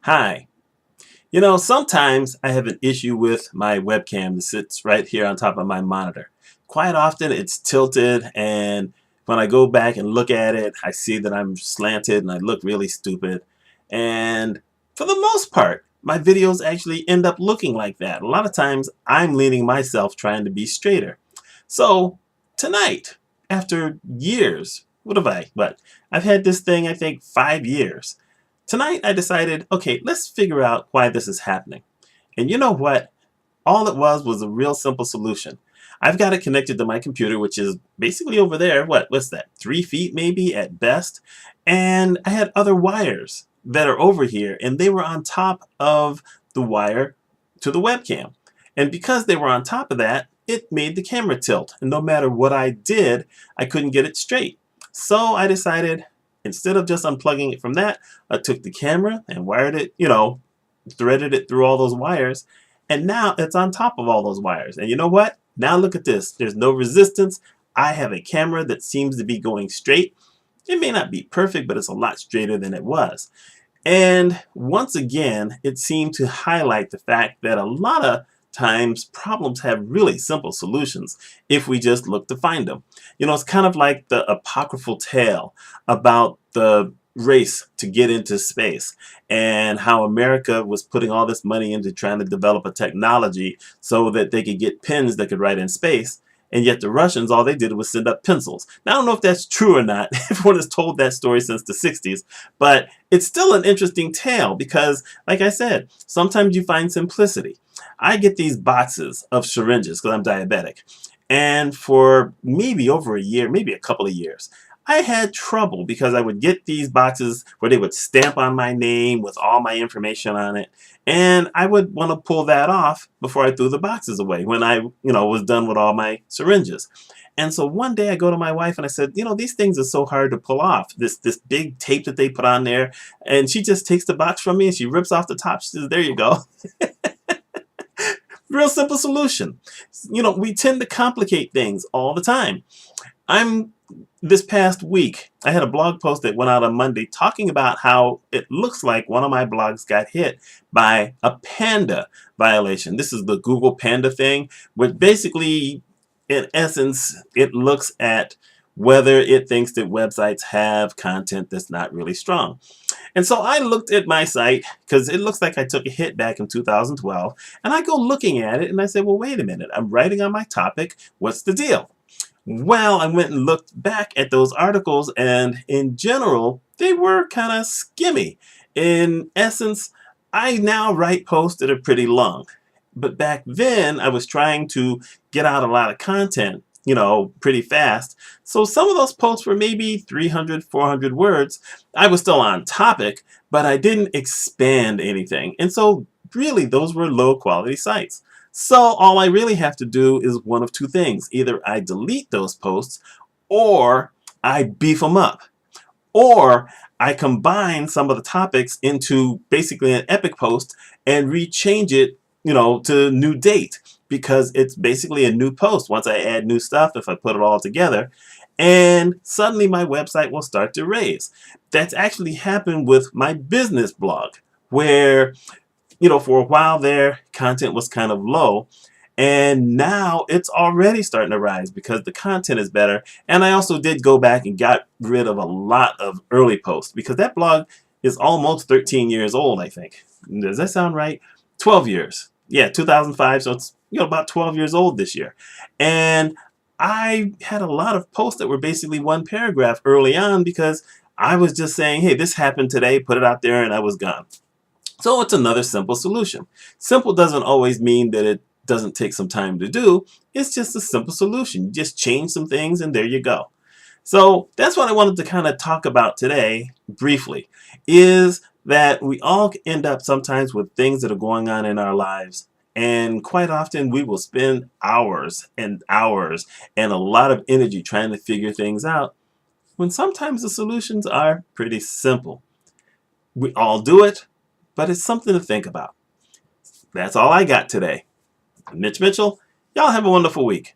Hi. Sometimes I have an issue with my webcam that sits right here on top of my monitor. Quite often it's tilted, and when I go back and look at it, I see that I'm slanted and I look really stupid. And for the most part, my videos actually end up looking like that. A lot of times I'm leaning myself trying to be straighter. So tonight, after years, I've had this thing, I think, 5 years. Tonight I decided, okay, let's figure out why this is happening. And you know what? All it was a real simple solution. I've got it connected to my computer, which is basically over there. What's that? 3 feet maybe at best. And I had other wires that are over here, and they were on top of the wire to the webcam. And because they were on top of that, it made the camera tilt. And no matter what I did, I couldn't get it straight. So I decided, instead of just unplugging it from that, I took the camera and wired it, threaded it through all those wires, and now it's on top of all those wires. And you know what? Now look at this. There's no resistance. I have a camera that seems to be going straight. It may not be perfect, but it's a lot straighter than it was. And once again, it seemed to highlight the fact that a lot of times problems have really simple solutions if we just look to find them. It's kind of like the apocryphal tale about the race to get into space and how America was putting all this money into trying to develop a technology so that they could get pens that could write in space. And yet the Russians, all they did was send up pencils. Now, I don't know if that's true or not. Everyone has told that story since the 60s. But it's still an interesting tale because, like I said, sometimes you find simplicity. I get these boxes of syringes because I'm diabetic. And for maybe over a year, maybe a couple of years, I had trouble because I would get these boxes where they would stamp on my name with all my information on it. And I would want to pull that off before I threw the boxes away when I, was done with all my syringes. And so one day I go to my wife and I said, these things are so hard to pull off. This big tape that they put on there. And she just takes the box from me and she rips off the top. She says, there you go. Real simple solution. We tend to complicate things all the time. This past week, I had a blog post that went out on Monday talking about how it looks like one of my blogs got hit by a panda violation. This is the Google Panda thing, which basically, in essence, it looks at whether it thinks that websites have content that's not really strong. And so I looked at my site because it looks like I took a hit back in 2012, and I go looking at it and I said, well, wait a minute, I'm writing on my topic. What's the deal? Well, I went and looked back at those articles, and in general, they were kind of skimmy. In essence, I now write posts that are pretty long. But back then, I was trying to get out a lot of content, pretty fast. So some of those posts were maybe 300, 400 words. I was still on topic, but I didn't expand anything. And so really, those were low quality sites. So all I really have to do is one of two things. Either I delete those posts or I beef them up. Or I combine some of the topics into basically an epic post and rechange it, to new date, because it's basically a new post once I add new stuff, if I put it all together. And suddenly my website will start to raise. That's actually happened with my business blog, where for a while there, content was kind of low. And now it's already starting to rise because the content is better. And I also did go back and got rid of a lot of early posts because that blog is almost 13 years old, I think. Does that sound right? 12 years. Yeah, 2005. So it's about 12 years old this year. And I had a lot of posts that were basically one paragraph early on because I was just saying, hey, this happened today, put it out there, and I was gone. So it's another simple solution. Simple doesn't always mean that it doesn't take some time to do. It's just a simple solution. You just change some things and there you go. So that's what I wanted to kind of talk about today briefly, is that we all end up sometimes with things that are going on in our lives. And quite often we will spend hours and hours and a lot of energy trying to figure things out, when sometimes the solutions are pretty simple. We all do it, but it's something to think about. That's all I got today. I'm Mitch Mitchell. Y'all have a wonderful week.